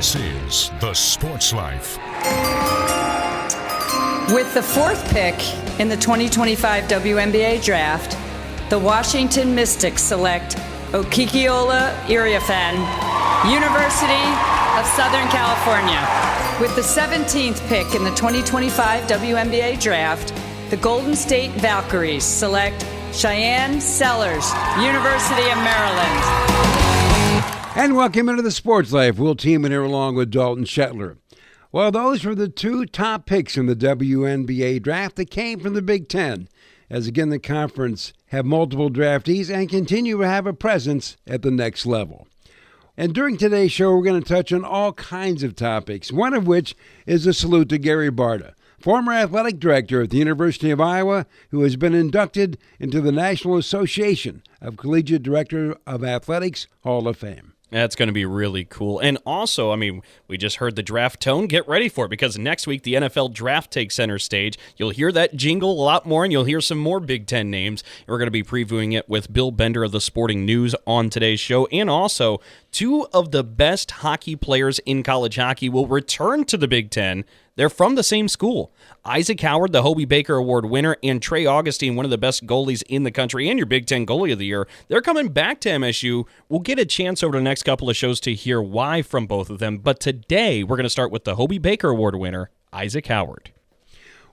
This is The Sports Life. With the fourth pick in the 2025 WNBA draft, the Washington Mystics select Okikiola Iriafen, University of Southern California. With the 17th pick in the 2025 WNBA draft, the Golden State Valkyries select Cheyenne Sellers, University of Maryland. And welcome into the Sports Life. We'll team in here along with Dalton Shetler. Well, those were the two top picks in the WNBA draft that came from the Big Ten, as again the conference have multiple draftees and continue to have a presence at the next level. And during today's show, we're going to touch on all kinds of topics, one of which is a salute to Gary Barta, former athletic director at the University of Iowa, who has been inducted into the National Association of Collegiate Director of Athletics Hall of Fame. That's going to be really cool. And also, we just heard the draft tone. Get ready for it, because next week the NFL draft takes center stage. You'll hear that jingle a lot more, and you'll hear some more Big Ten names. We're going to be previewing it with Bill Bender of the Sporting News on today's show. And also, two of the best hockey players in college hockey will return to the Big Ten. They're from the same school. Isaac Howard, the Hobey Baker Award winner, and Trey Augustine, one of the best goalies in the country and your Big Ten Goalie of the Year. They're coming back to MSU. We'll get a chance over the next couple of shows to hear why from both of them. But today, we're going to start with the Hobey Baker Award winner, Isaac Howard.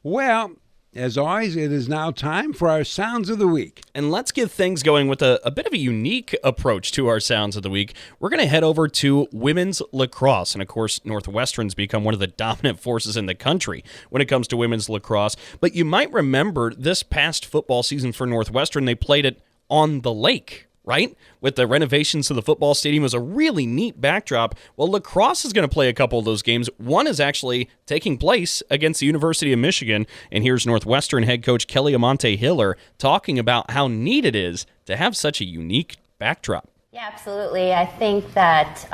Well, as always, it is now time for our Sounds of the Week. And let's get things going with a bit of a unique approach to our Sounds of the Week. We're going to head over to women's lacrosse. And, of course, Northwestern's become one of the dominant forces in the country when it comes to women's lacrosse. But you might remember this past football season for Northwestern, they played it on the lake, right? With the renovations to the football stadium, it was a really neat backdrop. Well, lacrosse is going to play a couple of those games. One is actually taking place against the University of Michigan. And here's Northwestern head coach Kelly Amante Hiller talking about how neat it is to have such a unique backdrop. Yeah, absolutely. I think that,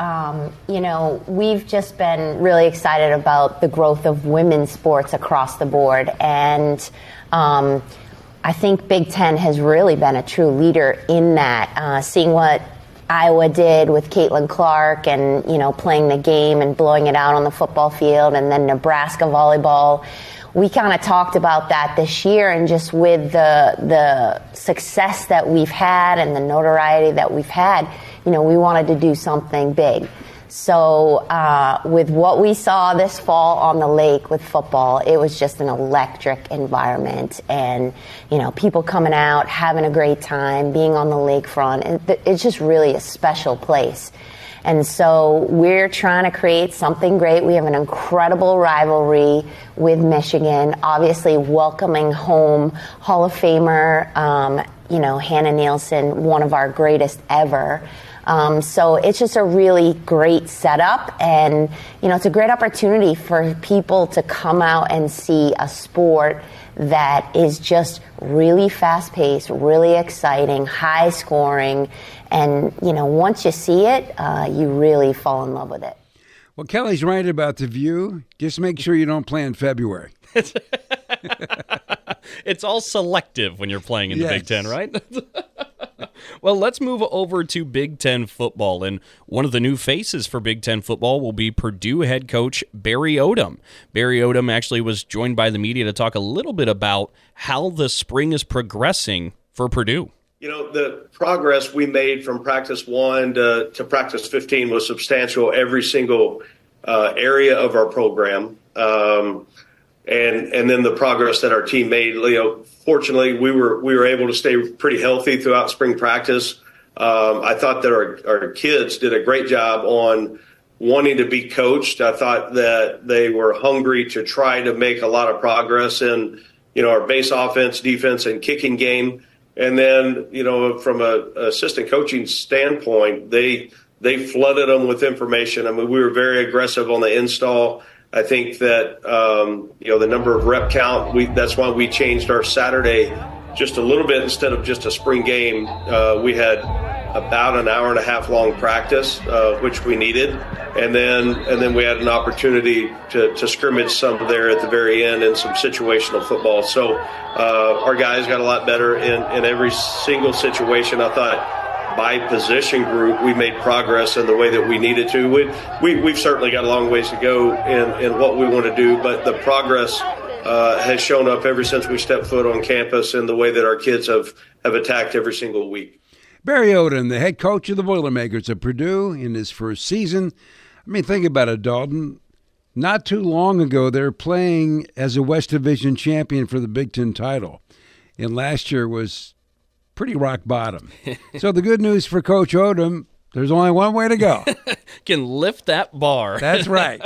we've just been really excited about the growth of women's sports across the board. And, I think Big Ten has really been a true leader in that. Seeing what Iowa did with Caitlin Clark and, playing the game and blowing it out on the football field, and then Nebraska volleyball. We kind of talked about that this year, and just with the success that we've had and the notoriety that we've had, we wanted to do something big. So with what we saw this fall on the lake with football, it was just an electric environment, and people coming out, having a great time, being on the lakefront, and it's just really a special place. And so we're trying to create something great. We have an incredible rivalry with Michigan, obviously welcoming home Hall of Famer, Hannah Nielsen, one of our greatest ever. So it's just a really great setup, and, it's a great opportunity for people to come out and see a sport that is just really fast-paced, really exciting, high-scoring, and, once you see it, you really fall in love with it. Well, Kelly's right about the view. Just make sure you don't play in February. It's all selective when you're playing in the Big Ten, right? Well, let's move over to Big Ten football, and one of the new faces for Big Ten football will be Purdue head coach Barry Odom. Barry Odom actually was joined by the media to talk a little bit about how the spring is progressing for Purdue. The progress we made from practice 1 to practice 15 was substantial, every single area of our program. And then the progress that our team made, fortunately, we were able to stay pretty healthy throughout spring practice. I thought that our kids did a great job on wanting to be coached. I thought that they were hungry to try to make a lot of progress in, our base offense, defense, and kicking game. And then, from a assistant coaching standpoint, they flooded them with information. We were very aggressive on the install. I think that, the number of rep count, that's why we changed our Saturday just a little bit. Instead of just a spring game, we had about an hour and a half long practice, which we needed. And then we had an opportunity to scrimmage some there at the very end and some situational football. So our guys got a lot better in every single situation. I thought by position group, we made progress in the way that we needed to. We've certainly got a long ways to go in what we want to do, but the progress has shown up ever since we stepped foot on campus in the way that our kids have attacked every single week. Barry Odom, the head coach of the Boilermakers of Purdue in his first season. I mean, think about it, Dalton. Not too long ago, they were playing as a West Division champion for the Big Ten title. And last year was pretty rock bottom. So the good news for Coach Odom, there's only one way to go. Can lift that bar. That's right.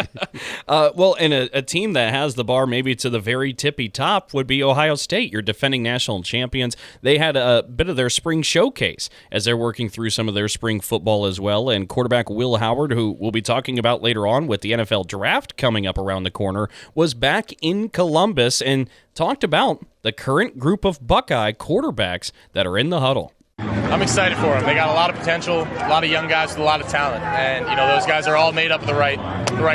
Well, and a team that has the bar maybe to the very tippy top would be Ohio State, your defending national champions. They had a bit of their spring showcase as they're working through some of their spring football as well. And quarterback Will Howard, who we'll be talking about later on with the NFL draft coming up around the corner, was back in Columbus and talked about the current group of Buckeye quarterbacks that are in the huddle. I'm excited for them. They got a lot of potential, a lot of young guys with a lot of talent, and those guys are all made up of the right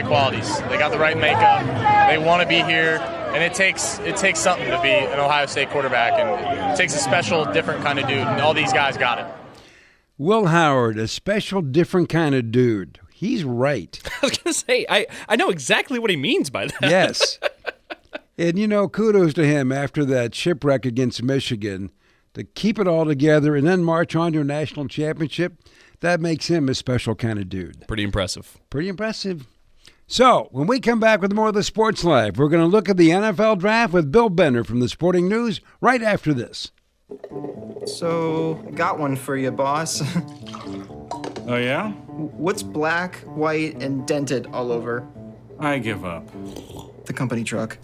qualities. They got the right makeup. They want to be here, and it takes something to be an Ohio State quarterback, and it takes a special, different kind of dude. And all these guys got it. Will Howard, a special, different kind of dude. He's right. I was going to say, I know exactly what he means by that. Yes. And, kudos to him after that shipwreck against Michigan to keep it all together and then march on to a national championship. That makes him a special kind of dude. Pretty impressive. Pretty impressive. So, when we come back with more of the Sports Life, we're going to look at the NFL draft with Bill Benner from the Sporting News right after this. So, I got one for you, boss. Oh, yeah? What's black, white, and dented all over? I give up. The company truck.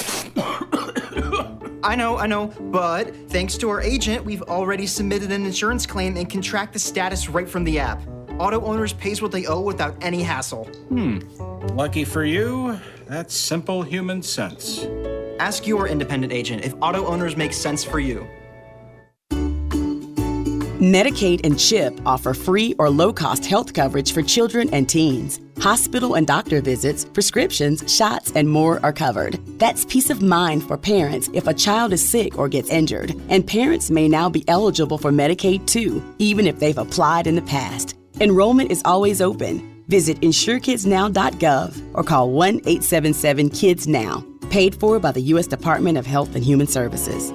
I know, but thanks to our agent, we've already submitted an insurance claim and can track the status right from the app. Auto owners pays what they owe without any hassle. Lucky for you, that's simple human sense. Ask your independent agent if auto owners make sense for you. Medicaid and CHIP offer free or low-cost health coverage for children and teens. Hospital and doctor visits, prescriptions, shots, and more are covered. That's peace of mind for parents if a child is sick or gets injured. And parents may now be eligible for Medicaid too, even if they've applied in the past. Enrollment is always open. Visit insurekidsnow.gov or call 1-877-KIDS-NOW. Paid for by the U.S. Department of Health and Human Services.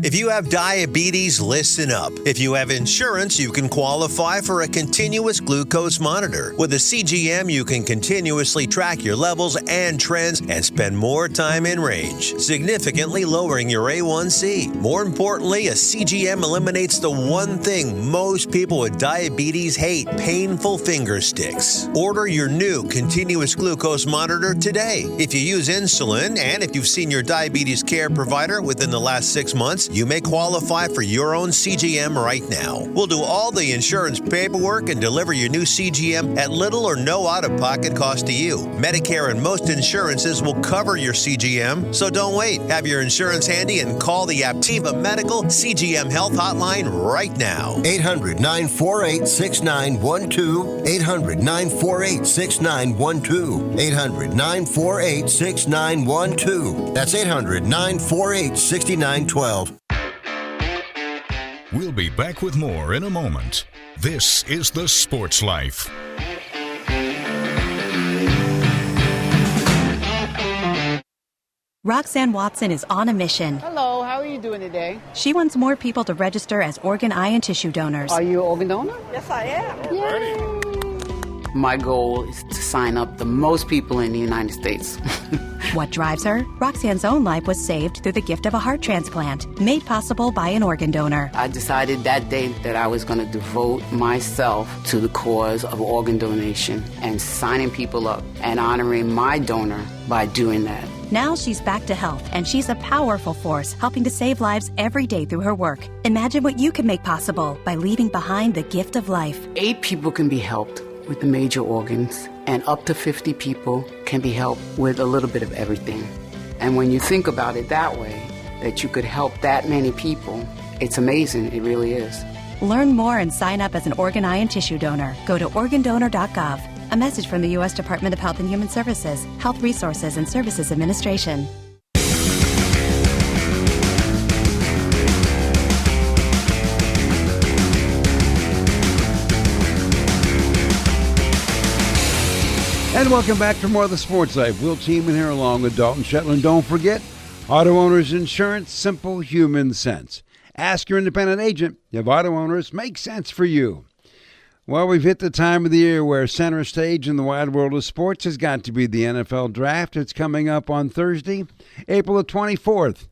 If you have diabetes, listen up. If you have insurance, you can qualify for a continuous glucose monitor. With a CGM, you can continuously track your levels and trends and spend more time in range, significantly lowering your A1C. More importantly, a CGM eliminates the one thing most people with diabetes hate: painful finger sticks. Order your new continuous glucose monitor today. If you use insulin and if you've seen your diabetes care provider within the last 6 months, you may qualify for your own CGM right now. We'll do all the insurance paperwork and deliver your new CGM at little or no out-of-pocket cost to you. Medicare and most insurances will cover your CGM, so don't wait. Have your insurance handy and call the Aptiva Medical CGM Health Hotline right now. 800-948-6912. 800-948-6912. 800-948-6912. That's 800-948-6912. We'll be back with more in a moment. This is The Sports Life. Roxanne Watson is on a mission. Hello, how are you doing today? She wants more people to register as organ, eye, and tissue donors. Are you an organ donor? Yes, I am. Yay. My goal is to sign up the most people in the United States. What drives her? Roxanne's own life was saved through the gift of a heart transplant, made possible by an organ donor. I decided that day that I was going to devote myself to the cause of organ donation and signing people up and honoring my donor by doing that. Now she's back to health, and she's a powerful force helping to save lives every day through her work. Imagine what you can make possible by leaving behind the gift of life. 8 people can be helped with the major organs, and up to 50 people can be helped with a little bit of everything. And when you think about it that way, that you could help that many people, it's amazing. It really is. Learn more and sign up as an organ, eye, and tissue donor. Go to organdonor.gov. A message from the U.S. Department of Health and Human Services, Health Resources and Services Administration. And welcome back for more of the Sports Life. We'll team in here along with Dalton Shetland. Don't forget, Auto Owners Insurance, simple human sense. Ask your independent agent if Auto Owners make sense for you. Well, we've hit the time of the year where center stage in the wide world of sports has got to be the NFL Draft. It's coming up on Thursday, April the 24th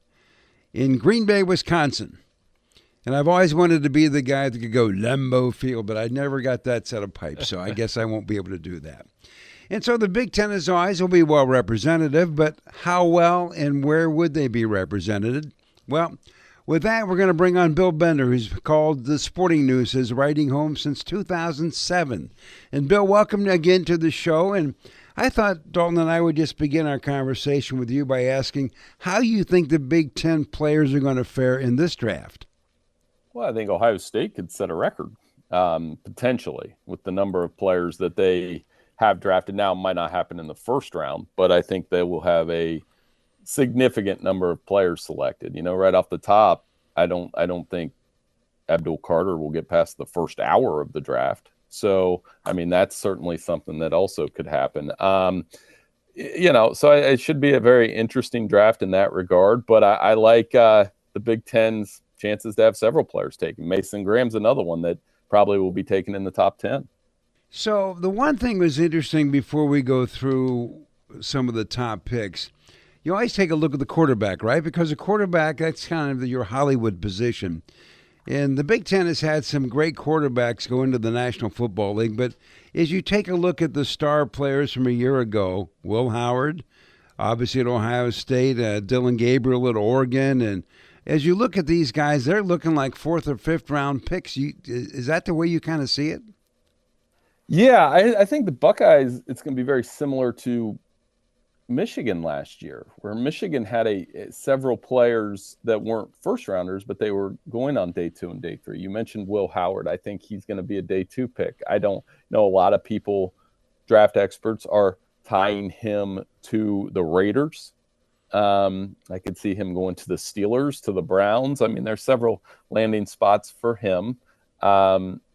in Green Bay, Wisconsin. And I've always wanted to be the guy that could go Lambeau Field, but I never got that set of pipes, so I guess I won't be able to do that. And so the Big Ten, as always, will be well representative, but how well and where would they be represented? Well, with that, we're going to bring on Bill Bender, who's called the Sporting News his writing home since 2007. And Bill, welcome again to the show. And I thought Dalton and I would just begin our conversation with you by asking how you think the Big Ten players are going to fare in this draft. Well, I think Ohio State could set a record, potentially, with the number of players that they have drafted. Now, it might not happen in the first round, but I think they will have a significant number of players selected. You know, right off the top, I don't think Abdul Carter will get past the first hour of the draft. So, I mean, that's certainly something that also could happen. You know, so it should be a very interesting draft in that regard. But I like the Big Ten's chances to have several players taken. Mason Graham's another one that probably will be taken in the top 10. So the one thing was interesting before we go through some of the top picks, you always take a look at the quarterback, right? Because a quarterback, that's kind of your Hollywood position. And the Big Ten has had some great quarterbacks go into the National Football League. But as you take a look at the star players from a year ago, Will Howard, obviously at Ohio State, Dylan Gabriel at Oregon, and as you look at these guys, they're looking like 4th or 5th round picks. Is that the way you kind of see it? Yeah, I think the Buckeyes, it's going to be very similar to Michigan last year, where Michigan had several players that weren't first rounders, but they were going on day 2 and day 3. You mentioned Will Howard. I think he's going to be a day 2 pick. I don't know, a lot of people, draft experts, are tying him to the Raiders. I could see him going to the Steelers, to the Browns. I mean, there's several landing spots for him.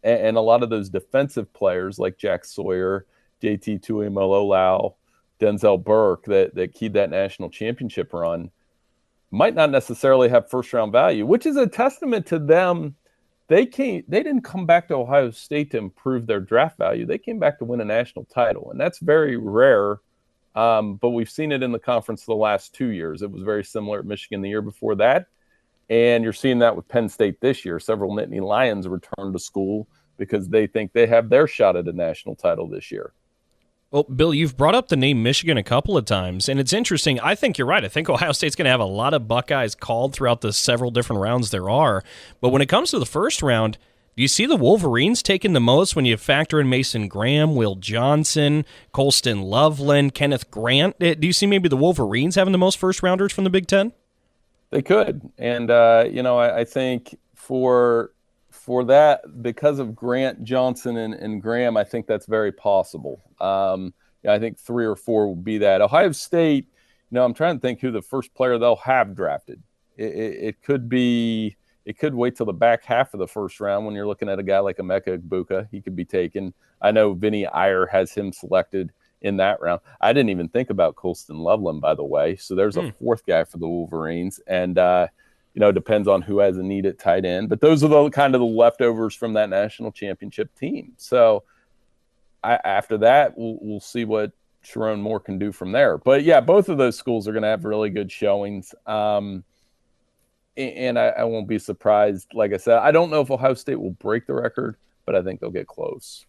And a lot of those defensive players like Jack Sawyer, JT Tuimoloau, Denzel Burke that keyed that national championship run might not necessarily have first-round value, which is a testament to them. They didn't come back to Ohio State to improve their draft value. They came back to win a national title, and that's very rare. But we've seen it in the conference the last 2 years. It was very similar at Michigan the year before that. And you're seeing that with Penn State this year. Several Nittany Lions returned to school because they think they have their shot at a national title this year. Well, Bill, you've brought up the name Michigan a couple of times, and it's interesting. I think you're right. I think Ohio State's going to have a lot of Buckeyes called throughout the several different rounds there are. But when it comes to the first round, do you see the Wolverines taking the most when you factor in Mason Graham, Will Johnson, Colston Loveland, Kenneth Grant? Do you see maybe the Wolverines having the most first-rounders from the Big Ten? They could. And, I think for that, because of Grant, Johnson, and Graham, I think that's very possible. I think 3 or 4 will be that. Ohio State, I'm trying to think who the first player they'll have drafted. It could wait till the back half of the first round when you're looking at a guy like Emeka Egbuka. He could be taken. I know Vinny Iyer has him selected in that round. I didn't even think about Colston Loveland, by the way. So there's a 4th guy for the Wolverines. And, depends on who has a need at tight end. But those are the kind of the leftovers from that national championship team. So after that, we'll see what Sharon Moore can do from there. But, yeah, both of those schools are going to have really good showings. And I won't be surprised. Like I said, I don't know if Ohio State will break the record, but I think they'll get close.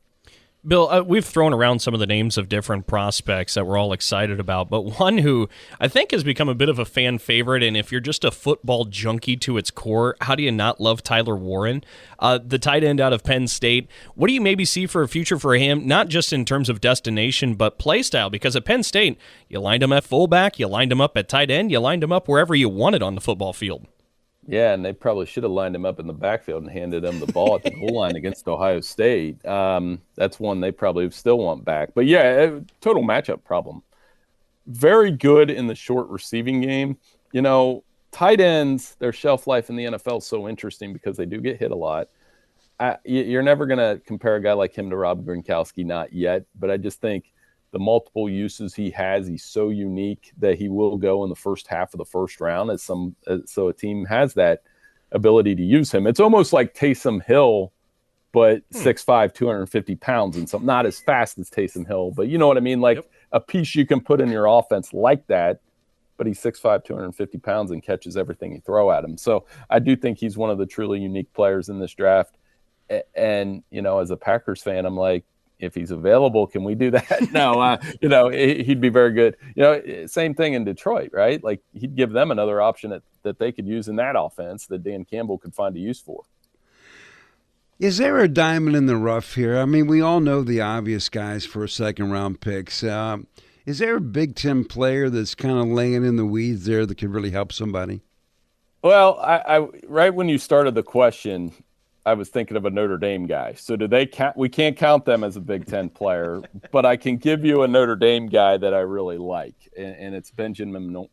Bill, we've thrown around some of the names of different prospects that we're all excited about, but one who I think has become a bit of a fan favorite, and if you're just a football junkie to its core, how do you not love Tyler Warren, the tight end out of Penn State? What do you maybe see for a future for him, not just in terms of destination, but play style? Because at Penn State, you lined him at fullback, you lined him up at tight end, you lined him up wherever you wanted on the football field. Yeah, and they probably should have lined him up in the backfield and handed him the ball at the goal line against Ohio State. That's one they probably still want back. But, yeah, total matchup problem. Very good in the short receiving game. Tight ends, their shelf life in the NFL is so interesting because they do get hit a lot. You're never going to compare a guy like him to Rob Gronkowski, not yet. But I just think the multiple uses he has. He's so unique that he will go in the first half of the first round so a team has that ability to use him. It's almost like Taysom Hill, but 6'5", 250 pounds and something, not as fast as Taysom Hill, but you know what I mean? Like a piece you can put in your offense like that, but he's 6'5", 250 pounds and catches everything you throw at him. So I do think he's one of the truly unique players in this draft. And, as a Packers fan, I'm like, if he's available, can we do that? No, he'd be very good. Same thing in Detroit, right? Like he'd give them another option that they could use in that offense that Dan Campbell could find a use for. Is there a diamond in the rough here? I mean, we all know the obvious guys for second-round picks. Is there a Big Ten player that's kind of laying in the weeds there that could really help somebody? Well, I right when you started the question, I was thinking of a Notre Dame guy. So do they count? We can't count them as a Big Ten player, but I can give you a Notre Dame guy that I really like, and it's Benjamin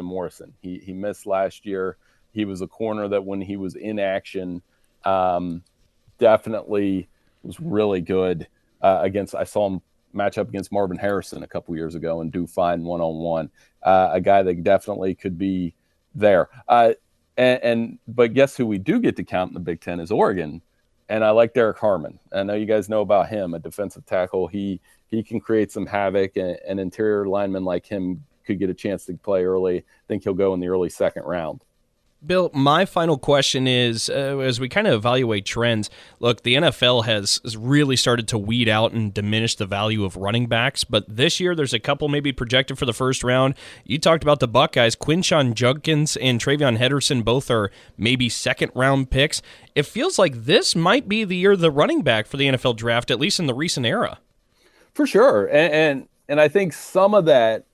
Morrison. He missed last year. He was a corner that when he was in action, definitely was really good I saw him match up against Marvin Harrison a couple years ago and do fine one-on-one. A guy that definitely could be there. But guess who we do get to count in the Big Ten is Oregon, and I like Derek Harmon. I know you guys know about him, a defensive tackle. He can create some havoc, and an interior lineman like him could get a chance to play early. I think he'll go in the early second round. Bill, my final question is, as we kind of evaluate trends, look, the NFL has really started to weed out and diminish the value of running backs, but this year there's a couple maybe projected for the first round. You talked about the Buckeyes. Quinshon Judkins and Travion Henderson both are maybe second-round picks. It feels like this might be the year of the running back for the NFL draft, at least in the recent era. For sure, and I think some of that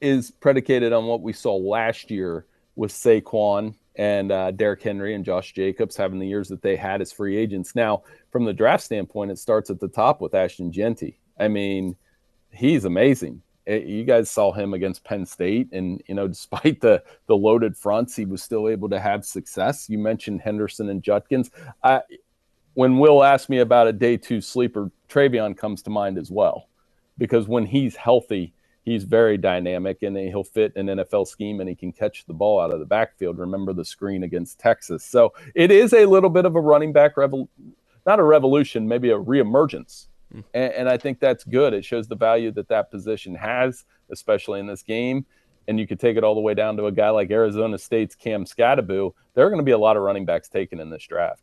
is predicated on what we saw last year with Saquon and Derrick Henry and Josh Jacobs having the years that they had as free agents. Now, from the draft standpoint, it starts at the top with Ashton Genty. I mean, he's amazing. You guys saw him against Penn State, and despite the loaded fronts, he was still able to have success. You mentioned Henderson and Judkins. When Will asked me about a day two sleeper, Travion comes to mind as well, because when he's healthy, he's very dynamic, and he'll fit an NFL scheme, and he can catch the ball out of the backfield. Remember the screen against Texas. So it is a little bit of a running back not a revolution, maybe a reemergence. And I think that's good. It shows the value that position has, especially in this game. And you could take it all the way down to a guy like Arizona State's Cam Skattebo. There are going to be a lot of running backs taken in this draft.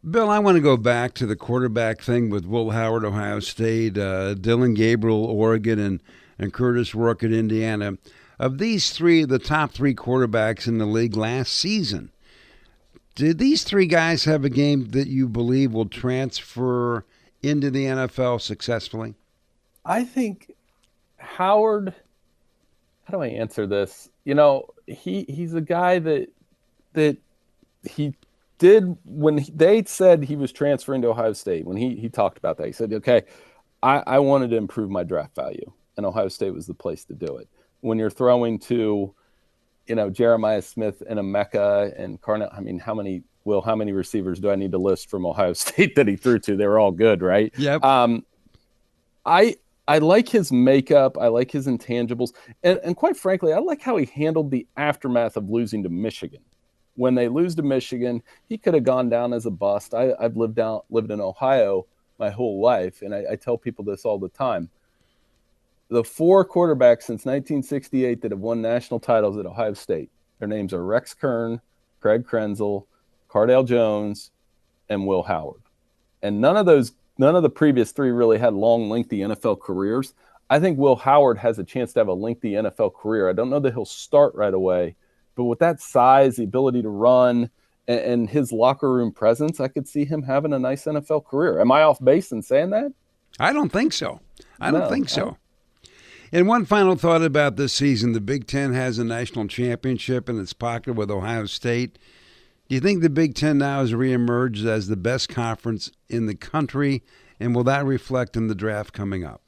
Bill, I want to go back to the quarterback thing with Will Howard, Ohio State, Dylan Gabriel, Oregon, and Curtis Rourke at Indiana. Of these three, the top three quarterbacks in the league last season, did these three guys have a game that you believe will transfer into the NFL successfully? I think Howard, how do I answer this? He's a guy that he did when they said he was transferring to Ohio State. When he talked about that, he said, okay, I wanted to improve my draft value, and Ohio State was the place to do it. When you're throwing to, Jeremiah Smith and Emeka and Carnell, I mean, how many receivers do I need to list from Ohio State that he threw to? They were all good, right? Yep. I like his makeup. I like his intangibles. And quite frankly, I like how he handled the aftermath of losing to Michigan. When they lose to Michigan, he could have gone down as a bust. I've lived in Ohio my whole life, and I tell people this all the time. The four quarterbacks since 1968 that have won national titles at Ohio State, their names are Rex Kern, Craig Krenzel, Cardale Jones, and Will Howard. And none of the previous three really had long, lengthy NFL careers. I think Will Howard has a chance to have a lengthy NFL career. I don't know that he'll start right away, but with that size, the ability to run, and his locker room presence, I could see him having a nice NFL career. Am I off base in saying that? I don't think so. I don't think so. And one final thought about this season. The Big Ten has a national championship in its pocket with Ohio State. Do you think the Big Ten now has reemerged as the best conference in the country, and will that reflect in the draft coming up?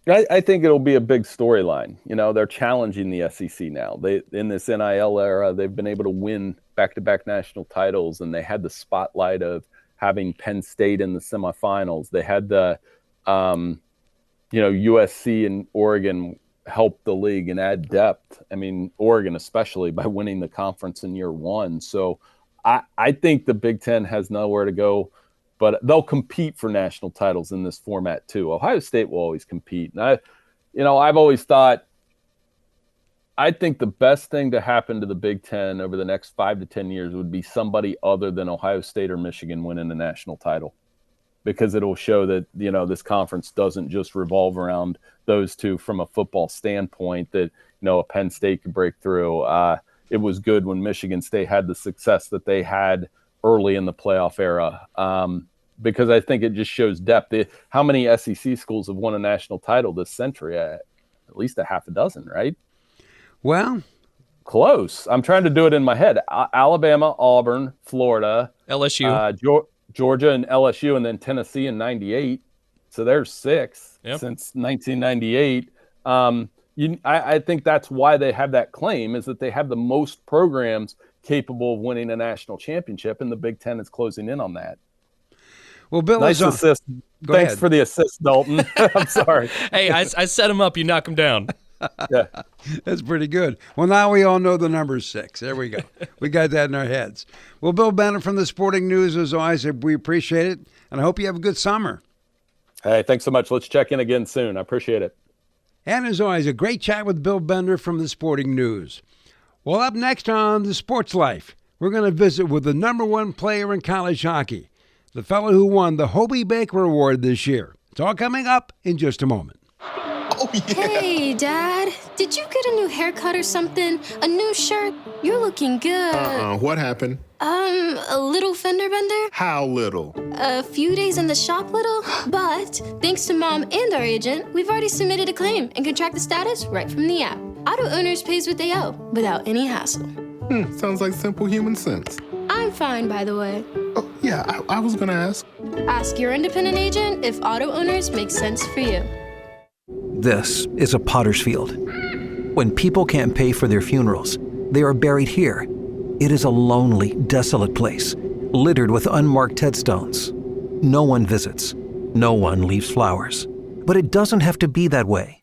I think it'll be a big storyline. They're challenging the SEC now. In this NIL era, they've been able to win back-to-back national titles, and they had the spotlight of having Penn State in the semifinals. They had the USC and Oregon help the league and add depth. I mean, Oregon especially by winning the conference in year one. So I think the Big Ten has nowhere to go, but they'll compete for national titles in this format too. Ohio State will always compete. And I've always thought, I think the best thing to happen to the Big Ten over the next 5 to 10 years would be somebody other than Ohio State or Michigan winning the national title, because it'll show that, this conference doesn't just revolve around those two from a football standpoint, that, a Penn State could break through. It was good when Michigan State had the success that they had early in the playoff era, because I think it just shows depth. How many SEC schools have won a national title this century? At least a half a dozen, right? Well, close. I'm trying to do it in my head. Alabama, Auburn, Florida, LSU, Georgia, and LSU, and then Tennessee in '98. So there's 6 Yep. since 1998. I think that's why they have that claim, is that they have the most programs capable of winning a national championship, and the Big Ten is closing in on that. Well, Bill, nice assist. Thanks for the assist, Dalton. I'm sorry. Hey, I set him up. You knock him down. Yeah, that's pretty good. Well, now we all know the number 6. There we go. We got that in our heads. Well, Bill Bennett from the Sporting News, as always, we appreciate it, and I hope you have a good summer. Hey, thanks so much. Let's check in again soon. I appreciate it. And as always, a great chat with Bill Bender from the Sporting News. Well, up next on The Sports Life, we're going to visit with the number 1 player in college hockey, the fellow who won the Hobey Baker Award this year. It's all coming up in just a moment. Oh, yeah. Hey, Dad. Did you get a new haircut or something? A new shirt? You're looking good. What happened? A little fender bender? How little? A few days in the shop little. But thanks to Mom and our agent, we've already submitted a claim and can track the status right from the app. Auto owners pays what they owe without any hassle. Sounds like simple human sense. I'm fine, by the way. Oh, yeah, I was gonna ask. Ask your independent agent if auto owners make sense for you. This is a potter's field. When people can't pay for their funerals, they are buried here. It is a lonely, desolate place, littered with unmarked headstones. No one visits. No one leaves flowers. But it doesn't have to be that way.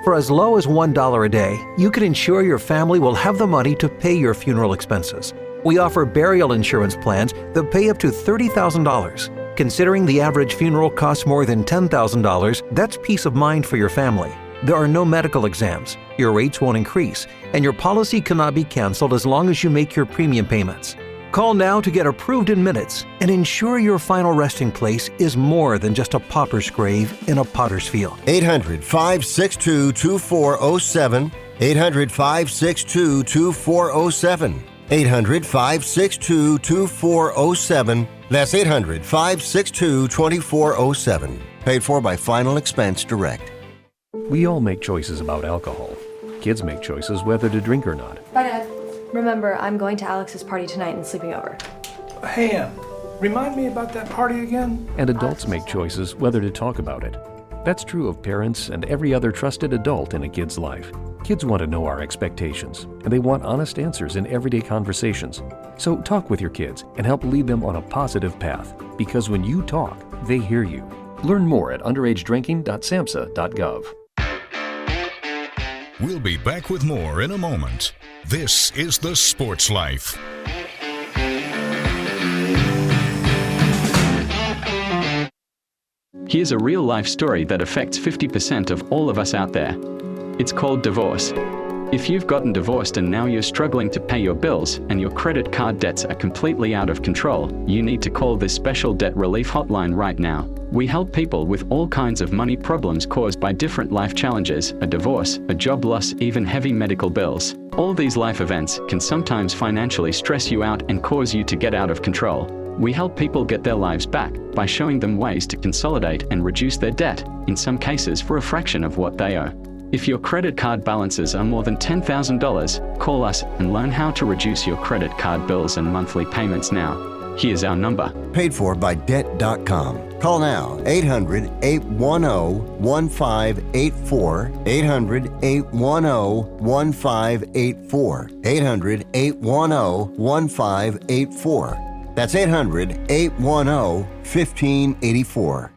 For as low as $1 a day, you can ensure your family will have the money to pay your funeral expenses. We offer burial insurance plans that pay up to $30,000. Considering the average funeral costs more than $10,000, that's peace of mind for your family. There are no medical exams, your rates won't increase, and your policy cannot be canceled as long as you make your premium payments. Call now to get approved in minutes and ensure your final resting place is more than just a pauper's grave in a potter's field. 800-562-2407. 800-562-2407. 800-562-2407. That's 800-562-2407. Paid for by Final Expense Direct. We all make choices about alcohol. Kids make choices whether to drink or not. Bye, Dad. Remember, I'm going to Alex's party tonight and sleeping over. Hey, remind me about that party again? And adults make choices whether to talk about it. That's true of parents and every other trusted adult in a kid's life. Kids want to know our expectations, and they want honest answers in everyday conversations. So talk with your kids and help lead them on a positive path, because when you talk, they hear you. Learn more at underagedrinking.samhsa.gov. We'll be back with more in a moment. This is The Sports Life. Here's a real-life story that affects 50% of all of us out there. It's called divorce. If you've gotten divorced and now you're struggling to pay your bills and your credit card debts are completely out of control, you need to call this special debt relief hotline right now. We help people with all kinds of money problems caused by different life challenges, a divorce, a job loss, even heavy medical bills. All these life events can sometimes financially stress you out and cause you to get out of control. We help people get their lives back by showing them ways to consolidate and reduce their debt, in some cases for a fraction of what they owe. If your credit card balances are more than $10,000, call us and learn how to reduce your credit card bills and monthly payments now. Here's our number. Paid for by Debt.com. Call now, 800-810-1584, 800-810-1584, 800-810-1584. That's 800-810-1584.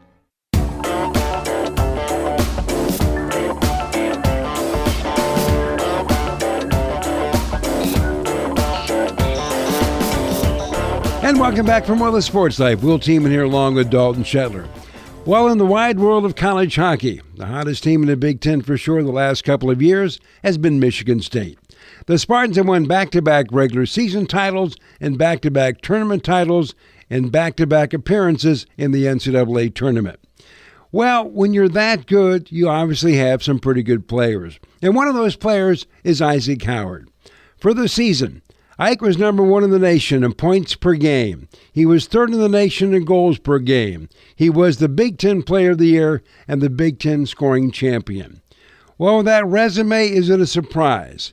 And welcome back from Willis Sports Life. Will Teeman here along with Dalton Shetler. Well, in the wide world of college hockey, the hottest team in the Big Ten for sure the last couple of years has been Michigan State. The Spartans have won back-to-back regular season titles and back-to-back tournament titles and back-to-back appearances in the NCAA tournament. Well, when you're that good, you obviously have some pretty good players. And one of those players is Isaac Howard. For the season, Ike was number 1 in the nation in points per game. He was 3rd in the nation in goals per game. He was the Big Ten Player of the Year and the Big Ten scoring champion. Well, with that resume, is it a surprise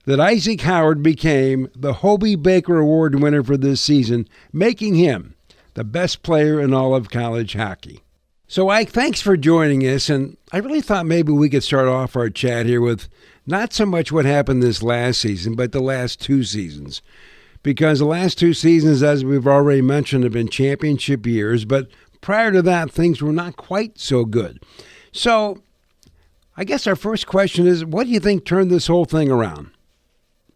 that Isaac Howard became the Hobey Baker Award winner for this season, making him the best player in all of college hockey? So, Ike, thanks for joining us, and I really thought maybe we could start off our chat here with not so much what happened this last season, but the last 2 seasons. Because the last 2 seasons, as we've already mentioned, have been championship years, but prior to that, things were not quite so good. So, I guess our first question is, what do you think turned this whole thing around?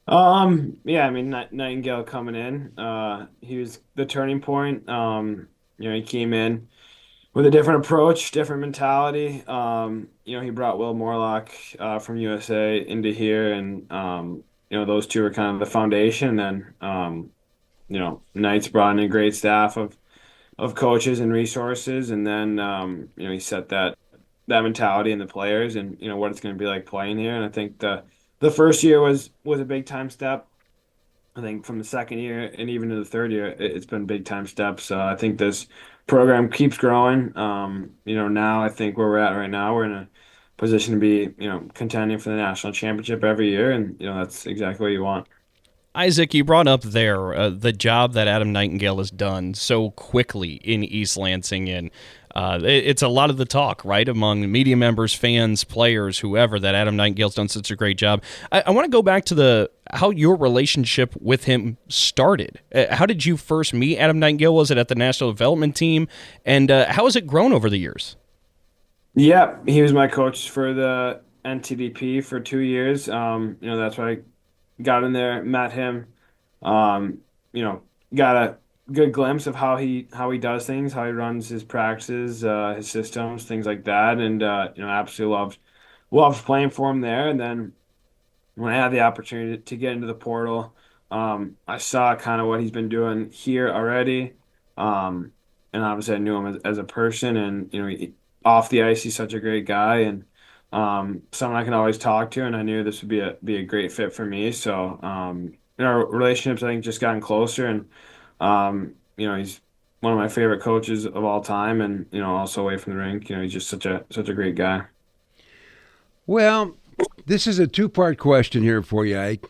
Yeah, I mean, Nightingale coming in, he was the turning point. He came in with a different approach, different mentality. He brought Will Morlock from USA into here, and those two were kind of the foundation. And Knights brought in a great staff of coaches and resources, and then he set that mentality in the players, and what it's going to be like playing here. And I think the first year was a big time step. I think from the second year and even to the third year, it's been big time steps. I think this program keeps growing. Now I think where we're at right now, we're in a position to be, contending for the national championship every year, and that's exactly what you want. Isaac, you brought up there the job that Adam Nightingale has done so quickly in East Lansing, and it's a lot of the talk, right, among media members, fans, players, whoever, that Adam Nightingale's done such a great job. I want to go back to how your relationship with him started. How did you first meet Adam Nightingale? Was it at the National Development Team? And how has it grown over the years? Yeah, he was my coach for the NTDP for 2 years. That's why I got in there, met him, got a good glimpse of how he does things, how he runs his practices, his systems, things like that, and absolutely loved playing for him there. And then when I had the opportunity to get into the portal, I saw kind of what he's been doing here already, and obviously I knew him as a person, and off the ice he's such a great guy, and someone I can always talk to, and I knew this would be a great fit for me. So our relationships, I think, just gotten closer, and he's one of my favorite coaches of all time, and also away from the rink, he's just such a great guy. Well, this is a 2-part question here for you, Ike.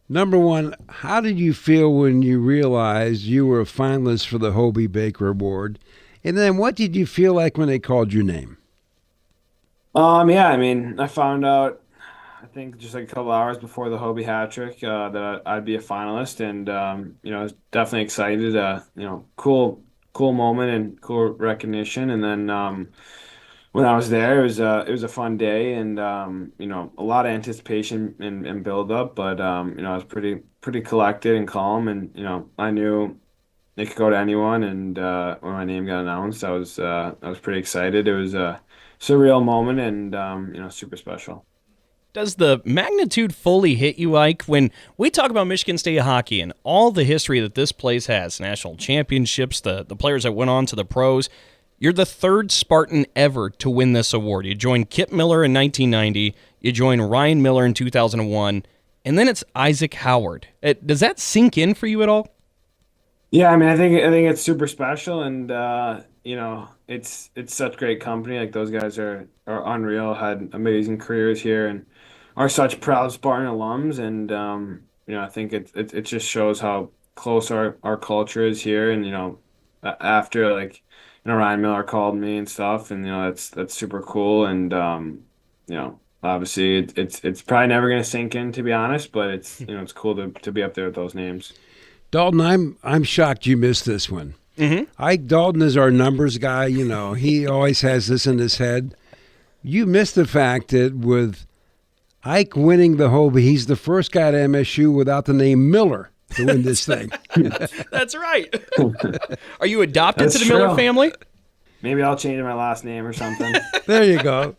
Number 1, how did you feel when you realized you were a finalist for the Hobey Baker Award? And then what did you feel like when they called your name? Yeah, I mean, I found out, I think just like a couple hours before the Hobey hat trick, that I'd be a finalist, and I was definitely excited. Cool moment and cool recognition. And then when I was there, it was a fun day, and a lot of anticipation and build up, but I was pretty collected and calm, and I knew it could go to anyone. And when my name got announced, I was pretty excited. It was a surreal moment, and super special. Does the magnitude fully hit you, Ike, when we talk about Michigan State hockey and all the history that this place has, national championships, the players that went on to the pros? You're the 3rd Spartan ever to win this award. You joined Kip Miller in 1990, you joined Ryan Miller in 2001, and then it's Isaac Howard. Does that sink in for you at all? Yeah, I mean, I think it's super special, and it's such great company. Like, those guys are unreal, had amazing careers here, and are such proud Spartan alums. And I think it just shows how close our culture is here. And after Ryan Miller called me and stuff, and that's super cool. And obviously it's probably never gonna sink in, to be honest, but it's it's cool to be up there with those names. Dalton, I'm shocked you missed this one. Mm-hmm. Ike Dalton is our numbers guy. He always has this in his head. You missed the fact that with Ike winning the Hobey, he's the first guy at MSU without the name Miller to win this thing. That's right. Are you adopted That's to the Miller true. family? Maybe I'll change my last name or something. There you go.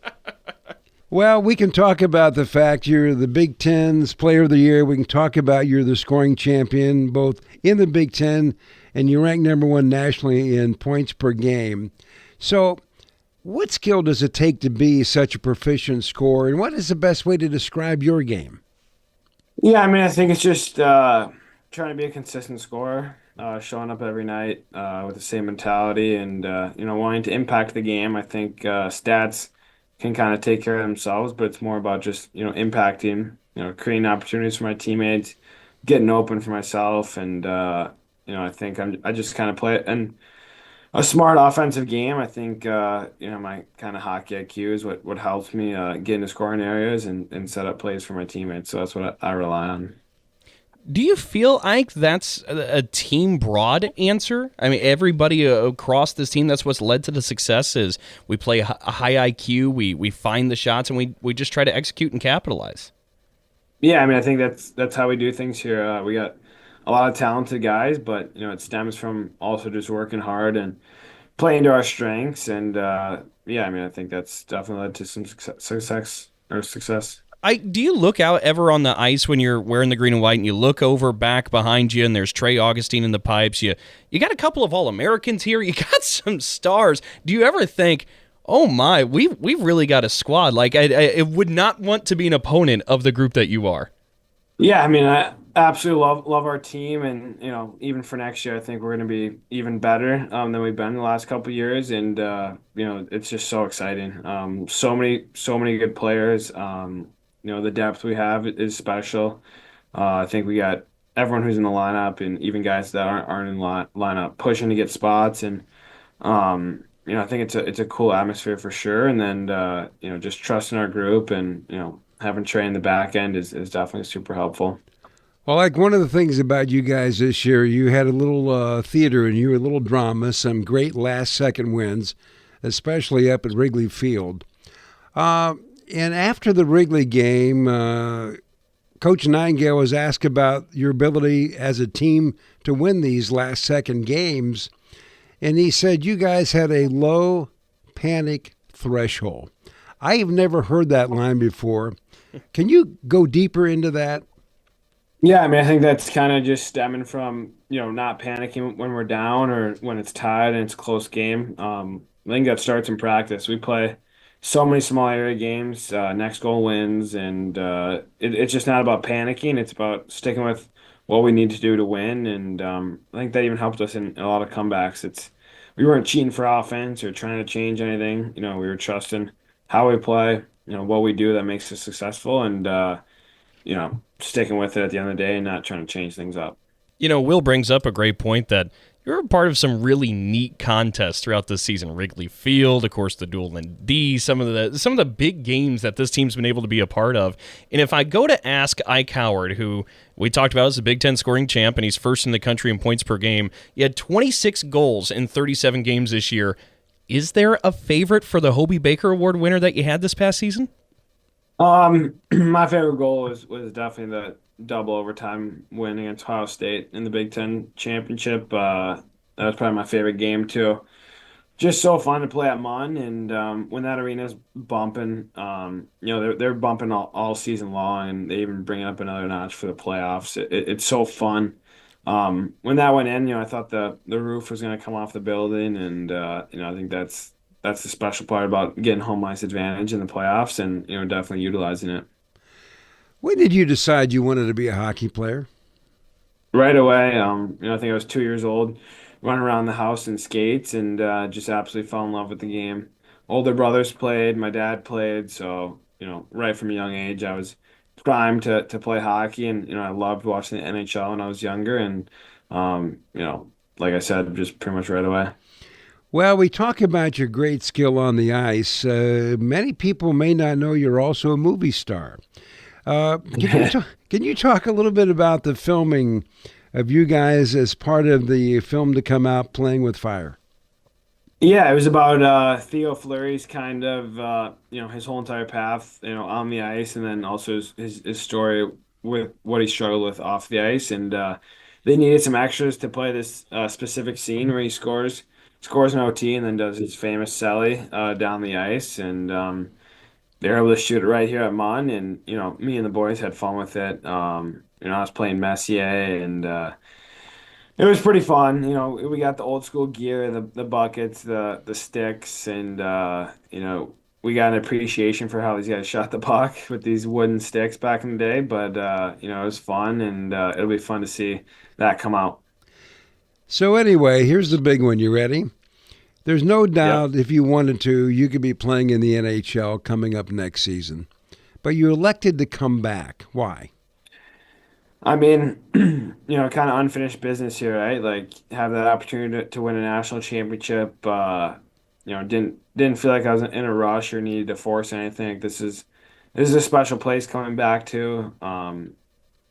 Well, we can talk about the fact you're the Big Ten's Player of the Year. We can talk about you're the scoring champion, both in the Big Ten, and you rank number one nationally in points per game. So what skill does it take to be such a proficient scorer, and what is the best way to describe your game? Yeah, I mean, I think it's just trying to be a consistent scorer, showing up every night with the same mentality and, wanting to impact the game. I think stats can kind of take care of themselves, but it's more about just, impacting, creating opportunities for my teammates, getting open for myself. And, I think I just kind of play it in a smart offensive game. I think, my kind of hockey IQ is what helps me get into scoring areas and set up plays for my teammates. So that's what I rely on. Do you feel like that's a team broad answer? I mean, everybody across this team, that's what's led to the success is we play a high IQ, we find the shots, and we just try to execute and capitalize. Yeah, I mean, I think that's how we do things here. We got a lot of talented guys, but, it stems from also just working hard and playing to our strengths. And, I mean, I think that's definitely led to some success. Do you look out ever on the ice when you're wearing the green and white and you look over back behind you and there's Trey Augustine in the pipes? You got a couple of All-Americans here. You got some stars. Do you ever think, oh my, we've really got a squad? Like I would not want to be an opponent of the group that you are. Yeah, I mean, I absolutely love our team, and even for next year, I think we're going to be even better than we've been the last couple of years, and it's just so exciting. So many good players. The depth we have is special. I think we got everyone who's in the lineup, and even guys that aren't in lineup pushing to get spots, and I think it's a cool atmosphere for sure. And then just trusting our group and having Trey in the back end is definitely super helpful. Well, like one of the things about you guys this year, you had a little theater and you were a little drama, some great last-second wins, especially up at Wrigley Field. And after the Wrigley game, Coach Nightingale was asked about your ability as a team to win these last-second games, and he said you guys had a low panic threshold. I have never heard that line before. Can you go deeper into that? Yeah, I mean, I think that's kind of just stemming from, not panicking when we're down or when it's tied and it's a close game. I think that starts in practice. We play so many small area games, next goal wins, and it's just not about panicking. It's about sticking with what we need to do to win, and I think that even helped us in a lot of comebacks. We weren't cheating for offense or trying to change anything. We were trusting how we play, what we do that makes us successful, and sticking with it at the end of the day and not trying to change things up. Will brings up a great point that you're a part of some really neat contests throughout this season. Wrigley Field, of course, the Dual and D, some of the big games that this team's been able to be a part of. And if I go to ask Ike Howard, who we talked about as a Big Ten scoring champ, and he's first in the country in points per game, he had 26 goals in 37 games this year. Is there a favorite for the Hobey Baker Award winner that you had this past season? My favorite goal was definitely the double overtime win against Ohio State in the Big Ten championship. That was probably my favorite game too. Just so fun to play at Munn, and when that arena's bumping, they're bumping all season long, and they even bring it up another notch for the playoffs. It's so fun. When that went in, I thought the roof was going to come off the building, and I think that's the special part about getting home ice advantage in the playoffs, and definitely utilizing it. When did you decide you wanted to be a hockey player? Right away. I think I was 2 years old, running around the house in skates, and just absolutely fell in love with the game. Older brothers played, my dad played, so right from a young age, I was primed to play hockey, and I loved watching the NHL when I was younger, and like I said, just pretty much right away. Well, we talk about your great skill on the ice. Many people may not know you're also a movie star. Can you talk a little bit about the filming of you guys as part of the film to come out, Playing with Fire? Yeah, it was about Theo Fleury's kind of his whole entire path, on the ice, and then also his story with what he struggled with off the ice, and they needed some extras to play this specific scene where he scores an OT and then does his famous celly down the ice, and they're able to shoot it right here at Mon, and me and the boys had fun with it. I was playing Messier, and it was pretty fun. We got the old school gear, the buckets, the sticks, and we got an appreciation for how these guys shot the puck with these wooden sticks back in the day. But it was fun, and it'll be fun to see that come out. So anyway, here's the big one. You ready? There's no doubt if you wanted to, you could be playing in the NHL coming up next season. But you elected to come back. Why? I mean, kind of unfinished business here, right? Like, have that opportunity to win a national championship. Didn't feel like I was in a rush or needed to force anything. This is a special place coming back to.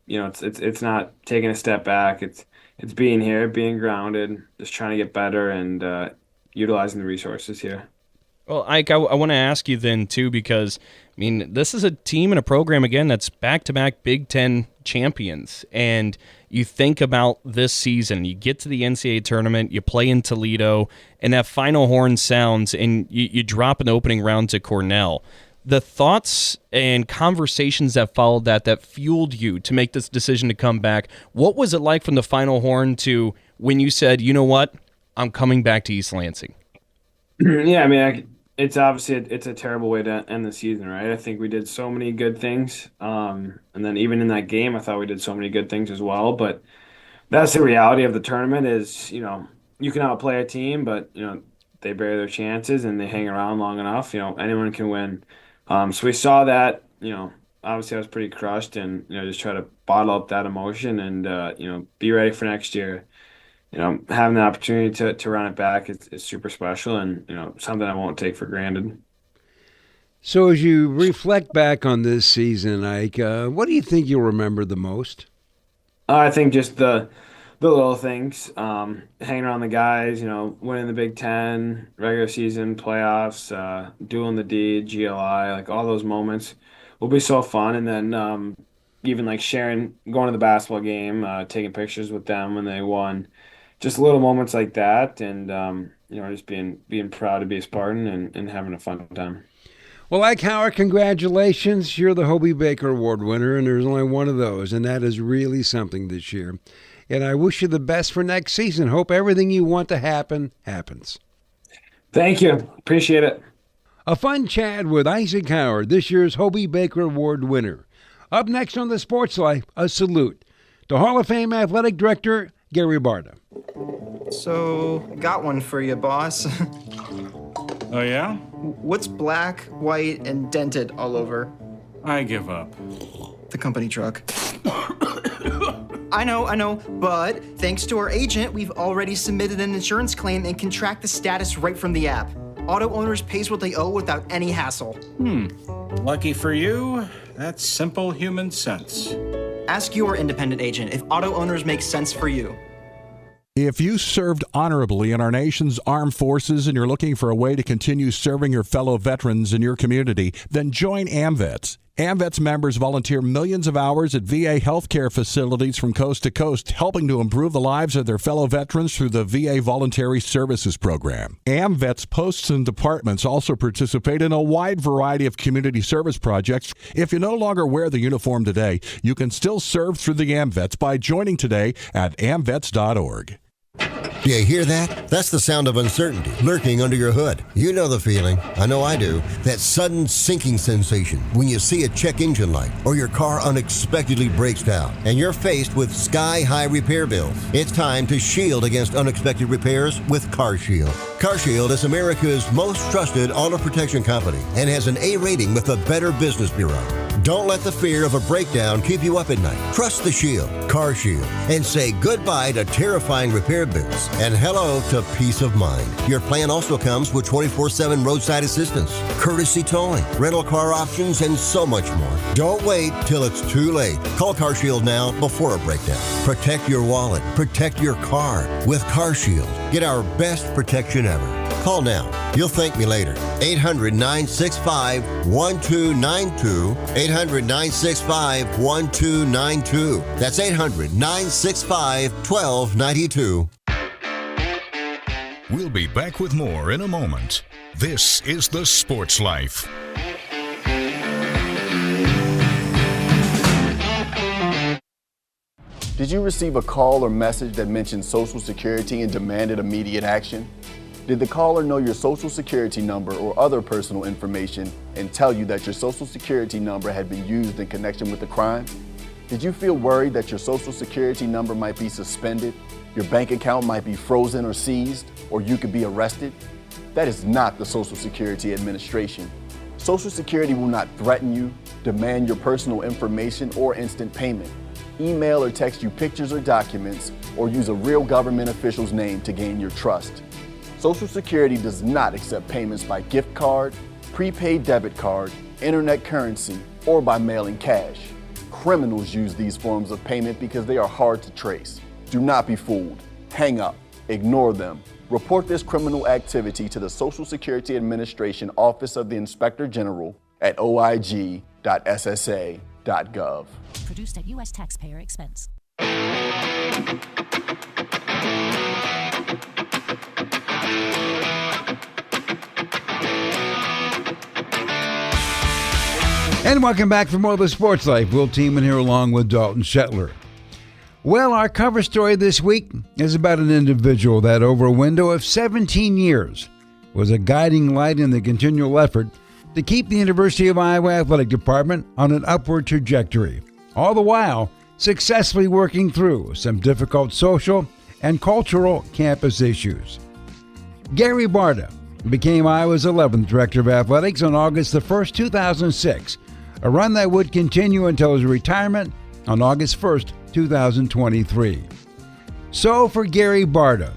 It's not taking a step back. It's being here, being grounded, just trying to get better and utilizing the resources here. Well, Ike, I want to ask you then, too, because, this is a team and a program, again, that's back-to-back Big Ten champions. And you think about this season, you get to the NCAA tournament, you play in Toledo, and that final horn sounds, and you drop an opening round to Cornell. The thoughts and conversations that followed that fueled you to make this decision to come back, what was it like from the final horn to when you said, you know what, I'm coming back to East Lansing? Yeah, it's obviously it's a terrible way to end the season, right? I think we did so many good things, and then even in that game, I thought we did so many good things as well. But that's the reality of the tournament: is you can outplay a team, but they bury their chances and they hang around long enough. Anyone can win. So we saw that. Obviously I was pretty crushed, and just try to bottle up that emotion and be ready for next year. Having the opportunity to run it back is super special and, something I won't take for granted. So as you reflect back on this season, Ike, what do you think you'll remember the most? I think just the little things, hanging around the guys, winning the Big Ten, regular season, playoffs, doing the D, GLI, like all those moments will be so fun. And then even like sharing, going to the basketball game, taking pictures with them when they won. Just little moments like that, and just being proud to be a Spartan and having a fun time. Well, Ike Howard, congratulations. You're the Hobey Baker Award winner, and there's only one of those, and that is really something this year. And I wish you the best for next season. Hope everything you want to happen happens. Thank you. Appreciate it. A fun chat with Isaac Howard, this year's Hobey Baker Award winner. Up next on the Sports Life, a salute to Hall of Fame Athletic Director Gary Barta. So, got one for you, boss. Oh, yeah? What's black, white, and dented all over? I give up. The company truck. I know, but thanks to our agent, we've already submitted an insurance claim and can track the status right from the app. Auto owners pays what they owe without any hassle. Lucky for you, that's simple human sense. Ask your independent agent if auto owners make sense for you. If you served honorably in our nation's armed forces and you're looking for a way to continue serving your fellow veterans in your community, then join AMVETS. AMVETS members volunteer millions of hours at VA healthcare facilities from coast to coast, helping to improve the lives of their fellow veterans through the VA Voluntary Services Program. AMVETS posts and departments also participate in a wide variety of community service projects. If you no longer wear the uniform today, you can still serve through the AMVETS by joining today at amvets.org. Do you hear that? That's the sound of uncertainty lurking under your hood. You know the feeling. I know I do. That sudden sinking sensation when you see a check engine light or your car unexpectedly breaks down and you're faced with sky-high repair bills. It's time to shield against unexpected repairs with CarShield. CarShield is America's most trusted auto protection company and has an A rating with the Better Business Bureau. Don't let the fear of a breakdown keep you up at night. Trust the Shield, CarShield, and say goodbye to terrifying repair bills and hello to peace of mind. Your plan also comes with 24/7 roadside assistance, courtesy towing, rental car options, and so much more. Don't wait till it's too late. Call CarShield now before a breakdown. Protect your wallet. Protect your car with CarShield. Get our best protection ever. Call now. You'll thank me later. 800-965-1292. 800-965-1292. That's 800-965-1292. We'll be back with more in a moment. This is The Sports Life. Did you receive a call or message that mentioned Social Security and demanded immediate action? Did the caller know your Social Security number or other personal information and tell you that your Social Security number had been used in connection with the crime? Did you feel worried that your Social Security number might be suspended, your bank account might be frozen or seized, or you could be arrested? That is not the Social Security Administration. Social Security will not threaten you, demand your personal information, or instant payment, email or text you pictures or documents, or use a real government official's name to gain your trust. Social Security does not accept payments by gift card, prepaid debit card, internet currency, or by mailing cash. Criminals use these forms of payment because they are hard to trace. Do not be fooled. Hang up. Ignore them. Report this criminal activity to the Social Security Administration Office of the Inspector General at oig.ssa.gov. Produced at U.S. taxpayer expense. And welcome back for more of the Sports Life. Will Tiemann here along with Dalton Shetler. Well, our cover story this week is about an individual that over a window of 17 years was a guiding light in the continual effort to keep the University of Iowa Athletic Department on an upward trajectory, all the while successfully working through some difficult social and cultural campus issues. Gary Barta became Iowa's 11th Director of Athletics on August the 1st, 2006, a run that would continue until his retirement on August 1st, 2023. So for Gary Barta,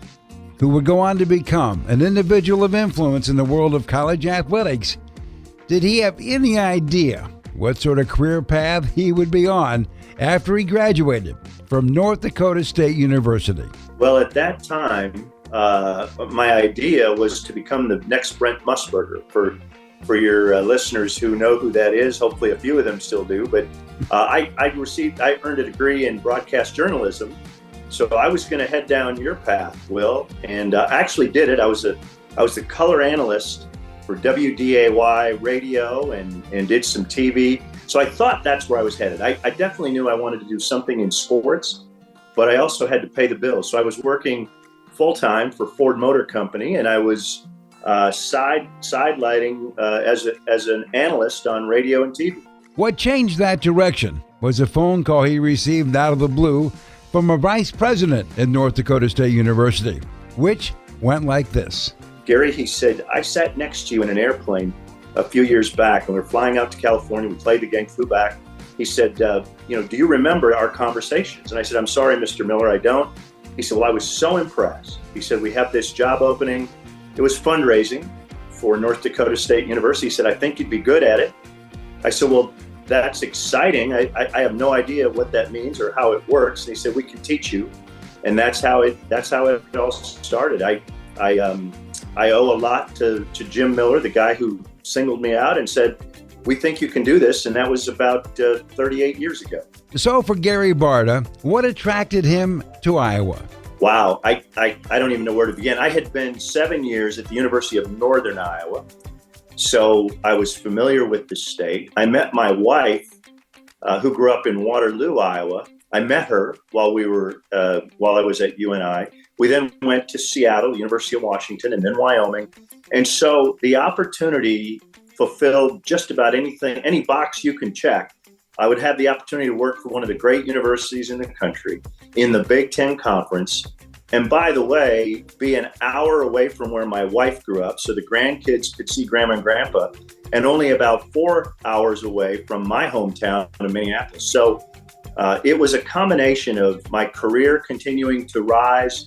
who would go on to become an individual of influence in the world of college athletics, did he have any idea what sort of career path he would be on after he graduated from North Dakota State University? Well, at that time, my idea was to become the next Brent Musburger. For your listeners who know who that is, hopefully a few of them still do, but I earned a degree in broadcast journalism, so I was going to head down your path, Will, and I actually did it. I was the color analyst for WDAY radio and did some TV, so I thought that's where I was headed. I definitely knew I wanted to do something in sports, but I also had to pay the bills, so I was working full-time for Ford Motor Company, and I was sidelighting as an analyst on radio and TV. What changed that direction was a phone call he received out of the blue from a vice president at North Dakota State University, which went like this. Gary, he said, I sat next to you in an airplane a few years back, and we were flying out to California. We played the game, flew back. He said, do you remember our conversations? And I said, I'm sorry, Mr. Miller, I don't. He said, well, I was so impressed. He said, we have this job opening. It was fundraising for North Dakota State University. He said, I think you'd be good at it. I said, well, that's exciting. I have no idea what that means or how it works. And he said, we can teach you. And that's how it all started. I owe a lot to Jim Miller, the guy who singled me out and said, we think you can do this. And that was about 38 years ago. So for Gary Barta, what attracted him to Iowa? Wow, I don't even know where to begin. I had been 7 years at the University of Northern Iowa, so I was familiar with the state. I met my wife, who grew up in Waterloo, Iowa. I met her while I was at UNI. We then went to Seattle, University of Washington, and then Wyoming. And so the opportunity fulfilled just about anything, any box you can check. I would have the opportunity to work for one of the great universities in the country in the Big Ten Conference. And by the way, be an hour away from where my wife grew up, so the grandkids could see Grandma and Grandpa, and only about 4 hours away from my hometown of Minneapolis. So it was a combination of my career continuing to rise,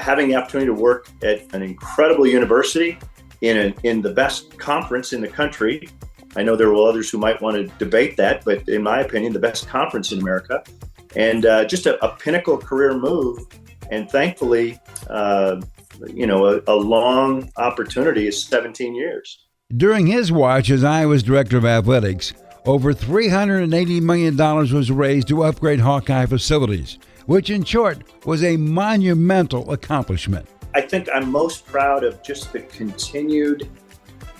having the opportunity to work at an incredible university in the best conference in the country. I know there were others who might want to debate that, but in my opinion, the best conference in America, and just a pinnacle career move. And thankfully, a long opportunity is 17 years. During his watch as Iowa's director of athletics, over $380 million was raised to upgrade Hawkeye facilities, which in short was a monumental accomplishment. I think I'm most proud of just the continued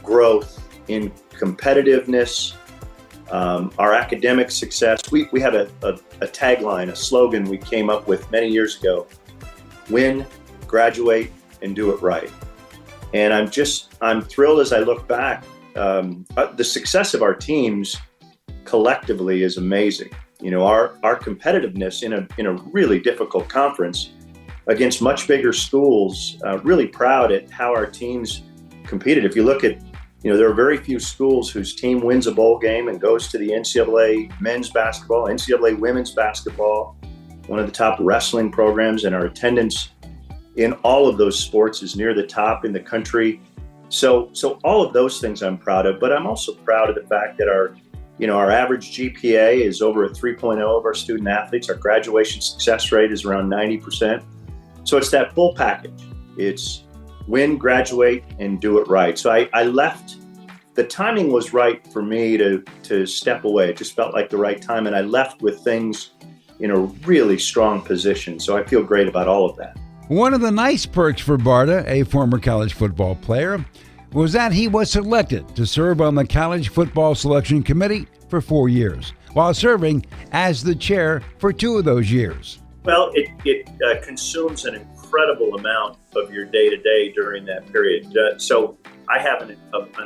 growth in competitiveness, our academic success. We had a tagline, a slogan we came up with many years ago: win, graduate, and do it right. And I'm thrilled as I look back. The success of our teams collectively is amazing. Our competitiveness in a really difficult conference against much bigger schools, really proud at how our teams competed. If you look at, there are very few schools whose team wins a bowl game and goes to the NCAA men's basketball, NCAA women's basketball, one of the top wrestling programs, and our attendance in all of those sports is near the top in the country. So all of those things I'm proud of, but I'm also proud of the fact that our average GPA is over a 3.0 of our student athletes. Our graduation success rate is around 90%. So it's that full package. It's win, graduate, and do it right. So I left, the timing was right for me to step away. It just felt like the right time. And I left with things in a really strong position. So I feel great about all of that. One of the nice perks for Barta, a former college football player, was that he was selected to serve on the College Football Selection Committee for 4 years, while serving as the chair for 2 of those years. Well, it consumes an incredible amount of your day-to-day during that period. So I have an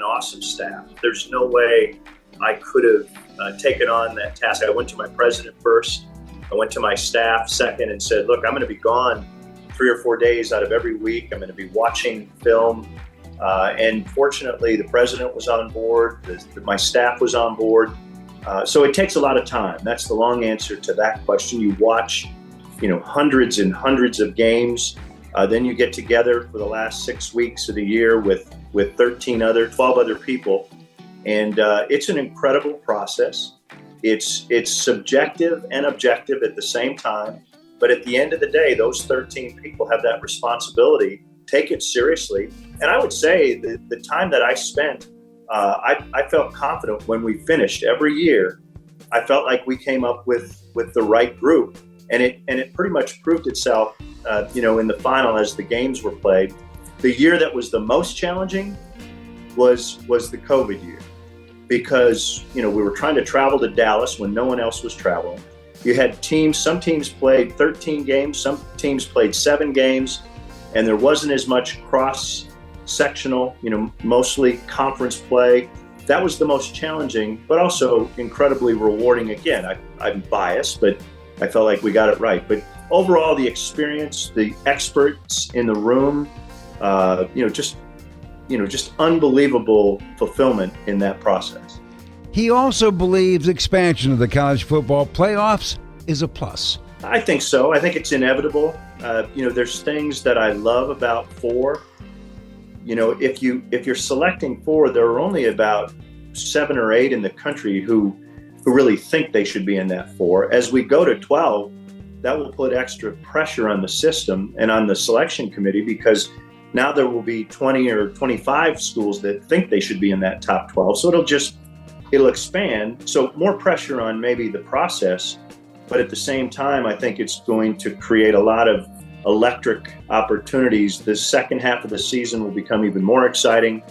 awesome staff. There's no way I could have taken on that task. I went to my president first. I went to my staff second and said, look, I'm going to be gone 3 or 4 days out of every week. I'm going to be watching film. And fortunately, the president was on board. My staff was on board. So it takes a lot of time. That's the long answer to that question. You watch, hundreds and hundreds of games. Then you get together for the last 6 weeks of the year with 12 other people. And it's an incredible process. It's subjective and objective at the same time. But at the end of the day, those 13 people have that responsibility. Take it seriously. And I would say the time that I spent, I felt confident when we finished every year. I felt like we came up with the right group. And it pretty much proved itself, in the final as the games were played. The year that was the most challenging was the COVID year, because, we were trying to travel to Dallas when no one else was traveling. You had some teams played 13 games, some teams played 7 games, and there wasn't as much cross-sectional, mostly conference play. That was the most challenging, but also incredibly rewarding. Again, I'm biased, but I felt like we got it right. But overall, the experience, the experts in the room, just unbelievable fulfillment in that process. He also believes expansion of the college football playoffs is a plus. I think so. I think it's inevitable. There's things that I love about 4. If you're selecting 4, there are only about 7 or 8 in the country who really think they should be in that 4. As we go to 12, that will put extra pressure on the system and on the selection committee, because now there will be 20 or 25 schools that think they should be in that top 12. So it'll expand. So more pressure on maybe the process, but at the same time, I think it's going to create a lot of electric opportunities. The second half of the season will become even more exciting.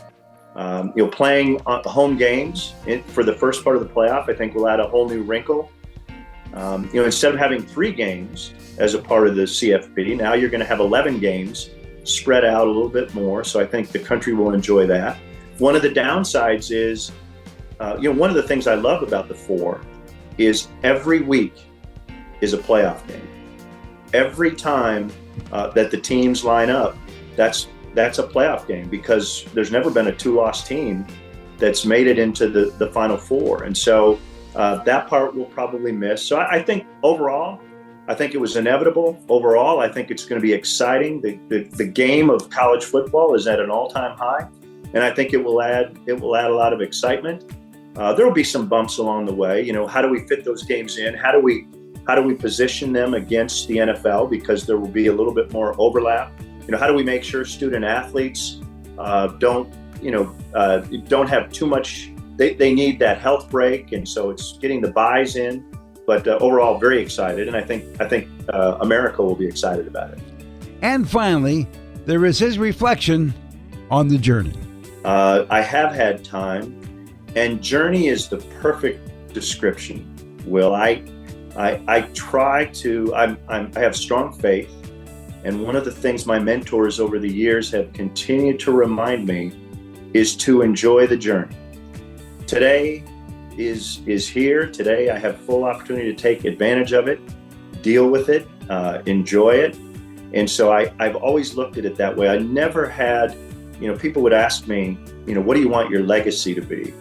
Playing home games for the first part of the playoff, I think will add a whole new wrinkle. Instead of having 3 games as a part of the CFP, now you're going to have 11 games spread out a little bit more. So I think the country will enjoy that. One of the downsides is, one of the things I love about the 4 is every week is a playoff game. Every time that the teams line up, that's a playoff game, because there's never been a 2-loss team that's made it into the Final 4. And so that part we'll probably miss. So I think overall, I think it was inevitable. Overall, I think it's going to be exciting. The game of college football is at an all-time high, and I think it will add a lot of excitement. There will be some bumps along the way. How do we fit those games in? How do we position them against the NFL? Because there will be a little bit more overlap. how do we make sure student athletes don't have too much? They need that health break, and so it's getting the buys in. But overall, very excited, and I think America will be excited about it. And finally, there is his reflection on the journey. I have had time, and journey is the perfect description. Will, I try to. I have strong faith, and one of the things my mentors over the years have continued to remind me is to enjoy the journey. Today is here. Today I have full opportunity to take advantage of it, deal with it, enjoy it. And so I've always looked at it that way. I never had, people would ask me, what do you want your legacy to be?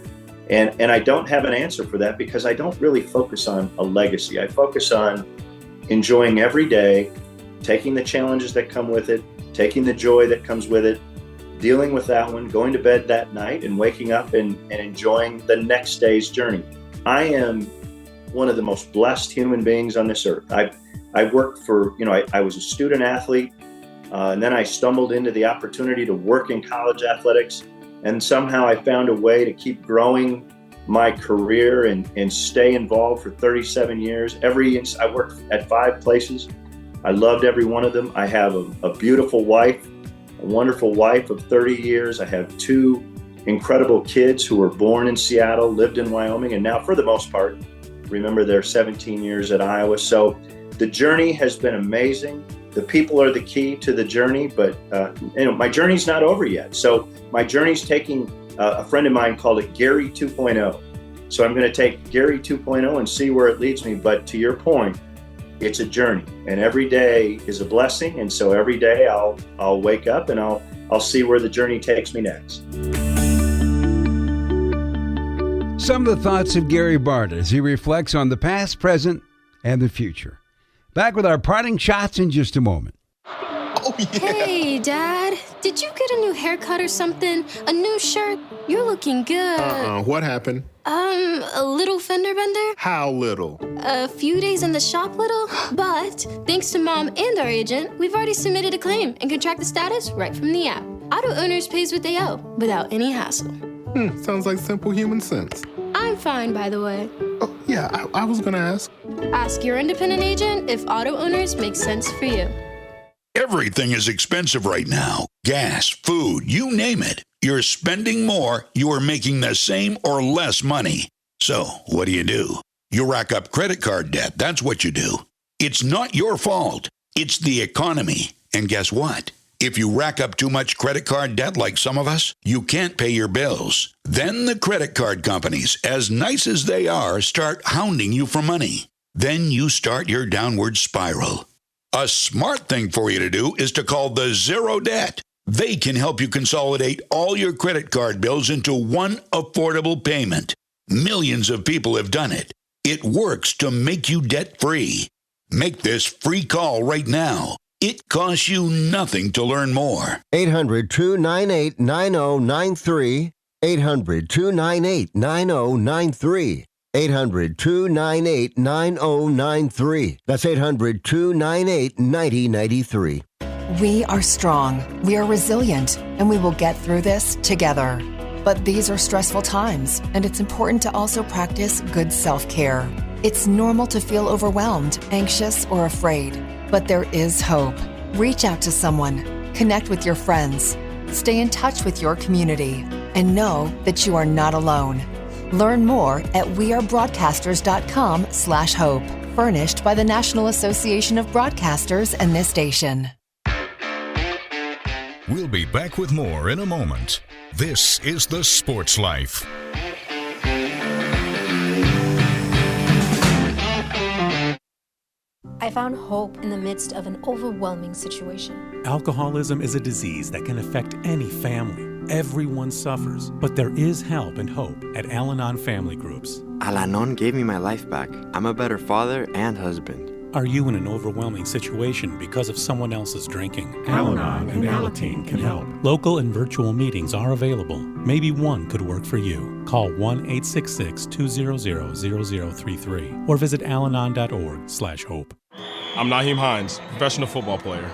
And I don't have an answer for that because I don't really focus on a legacy. I focus on enjoying every day, taking the challenges that come with it, taking the joy that comes with it, dealing with that one, going to bed that night and waking up and enjoying the next day's journey. I am one of the most blessed human beings on this earth. I worked for, I was a student athlete, and then I stumbled into the opportunity to work in college athletics, and somehow I found a way to keep growing my career and stay involved for 37 years. I worked at 5 places. I loved every one of them. I have a beautiful wife, a wonderful wife of 30 years. I have 2 incredible kids who were born in Seattle, lived in Wyoming, and now for the most part, remember their 17 years at Iowa. So the journey has been amazing. The people are the key to the journey, but my journey's not over yet. So my journey's taking, a friend of mine called it Gary 2.0. So I'm going to take Gary 2.0 and see where it leads me. But to your point, it's a journey, and every day is a blessing. And so every day I'll wake up and I'll see where the journey takes me next. Some of the thoughts of Gary Barta as he reflects on the past, present, and the future. Back with our parting shots in just a moment. Oh, yeah. Hey, Dad. Did you get a new haircut or something? A new shirt? You're looking good. What happened? A little fender bender? How little? A few days in the shop little. But thanks to Mom and our agent, we've already submitted a claim and can track the status right from the app. Auto Owners pays what they owe without any hassle. Sounds like simple human sense. I'm fine, by the way. Oh, yeah, I was gonna ask. Ask your independent agent if Auto Owners makes sense for you. Everything is expensive right now. Gas, food, you name it. You're spending more, you are making the same or less money. So, what do? You rack up credit card debt, that's what you do. It's not your fault. It's the economy. And guess what? If you rack up too much credit card debt like some of us, you can't pay your bills. Then the credit card companies, as nice as they are, start hounding you for money. Then you start your downward spiral. A smart thing for you to do is to call the Zero Debt. They can help you consolidate all your credit card bills into one affordable payment. Millions of people have done it. It works to make you debt-free. Make this free call right now. It costs you nothing to learn more. 800-298-9093. 800-298-9093. 800-298-9093. That's 800-298-9093. We are strong, we are resilient, and we will get through this together. But these are stressful times, and it's important to also practice good self-care. It's normal to feel overwhelmed, anxious, or afraid, but there is hope. Reach out to someone, connect with your friends, stay in touch with your community, and know that you are not alone. Learn more at wearebroadcasters.com/hope. Furnished by the National Association of Broadcasters and this station. We'll be back with more in a moment. This is The Sports Life. I found hope in the midst of an overwhelming situation. Alcoholism is a disease that can affect any family. Everyone suffers, but there is help and hope at Al-Anon Family Groups. Al-Anon gave me my life back. I'm a better father and husband. Are you in an overwhelming situation because of someone else's drinking? Al-Anon and Alateen can help. Local and virtual meetings are available. Maybe one could work for you. Call 1-866-200-0033 or visit alanon.org/hope. I'm Naheem Hines, professional football player.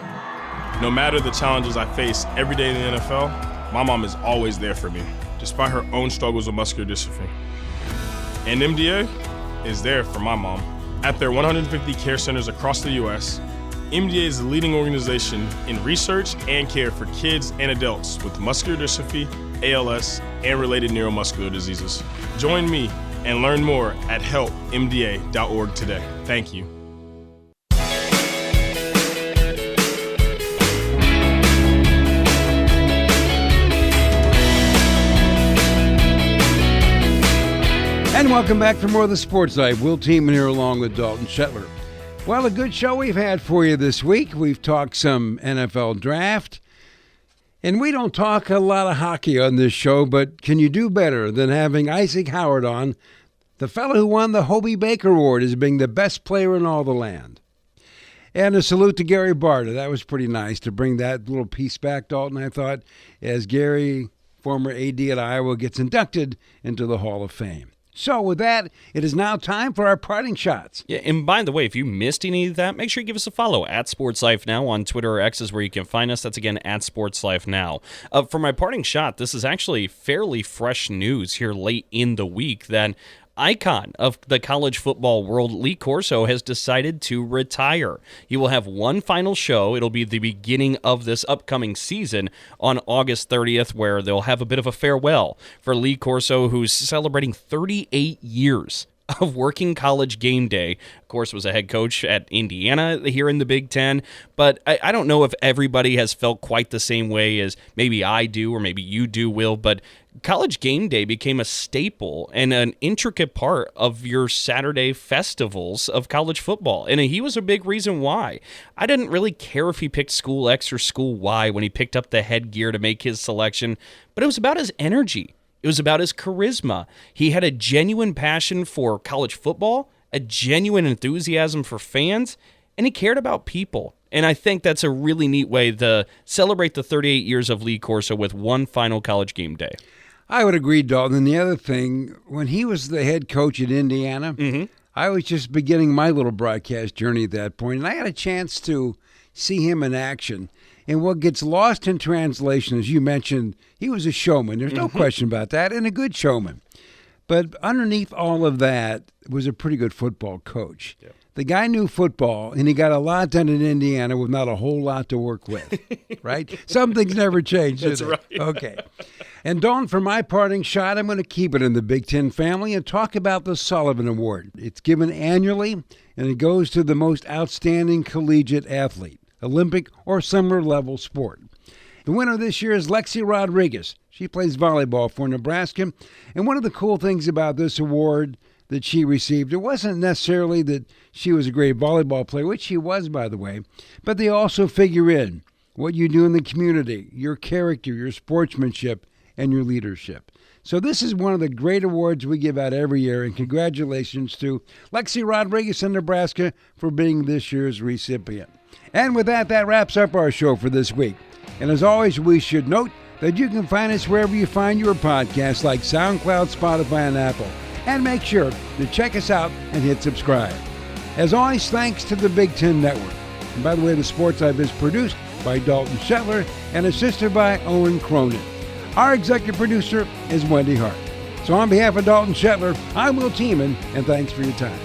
No matter the challenges I face every day in the NFL, my mom is always there for me, despite her own struggles with muscular dystrophy. And MDA is there for my mom. At their 150 care centers across the U.S., MDA is the leading organization in research and care for kids and adults with muscular dystrophy, ALS, and related neuromuscular diseases. Join me and learn more at helpmda.org today. Thank you. And welcome back for more of the Sports Life. Will Tiemann here along with Dalton Shetler. Well, a good show we've had for you this week. We've talked some NFL draft. And we don't talk a lot of hockey on this show, but can you do better than having Isaac Howard on, the fellow who won the Hobey Baker Award as being the best player in all the land? And a salute to Gary Barta. That was pretty nice to bring that little piece back, Dalton, I thought, as Gary, former AD at Iowa, gets inducted into the Hall of Fame. So with that, it is now time for our parting shots. Yeah, and by the way, if you missed any of that, make sure you give us a follow at Sports Life Now on Twitter or X is where you can find us. That's again at Sports Life Now. For my parting shot, this is actually fairly fresh news here late in the week that icon of the college football world, Lee Corso, has decided to retire. He will have one final show. It'll be the beginning of this upcoming season on August 30th, where they'll have a bit of a farewell for Lee Corso, who's celebrating 38 years of working College Game Day. Of course, was a head coach at Indiana here in the Big Ten, but I don't know if everybody has felt quite the same way as maybe I do or maybe you do, Will, but College Game Day became a staple and an intricate part of your Saturday festivals of college football, and he was a big reason why. I didn't really care if he picked School X or School Y when he picked up the headgear to make his selection, but it was about his energy. It was about his charisma. He had a genuine passion for college football, a genuine enthusiasm for fans, and he cared about people. And I think that's a really neat way to celebrate the 38 years of Lee Corso with one final College Game Day. I would agree, Dalton. And the other thing, when he was the head coach at Indiana, I was just beginning my little broadcast journey at that point, and I had a chance to see him in action. And what gets lost in translation, as you mentioned, he was a showman. There's no question about that, and a good showman. But underneath all of that was a pretty good football coach. Yep. The guy knew football, and he got a lot done in Indiana with not a whole lot to work with, right? Some things never change, do they? That's right. Okay. And, Dawn, for my parting shot, I'm going to keep it in the Big Ten family and talk about the Sullivan Award. It's given annually, and it goes to the most outstanding collegiate athlete, Olympic or similar level sport. The winner this year is Lexi Rodriguez. She plays volleyball for Nebraska. And one of the cool things about this award that she received, it wasn't necessarily that she was a great volleyball player, which she was, by the way, but they also figure in what you do in the community, your character, your sportsmanship, and your leadership. So this is one of the great awards we give out every year, and congratulations to Lexi Rodriguez in Nebraska for being this year's recipient. And with that, that wraps up our show for this week. And as always, we should note that you can find us wherever you find your podcasts like SoundCloud, Spotify, and Apple. And make sure to check us out and hit subscribe. As always, thanks to the Big Ten Network. And by the way, the Sports Life is produced by Dalton Shetler and assisted by Owen Cronin. Our executive producer is Wendy Hart. So on behalf of Dalton Shetler, I'm Will Tiemann, and thanks for your time.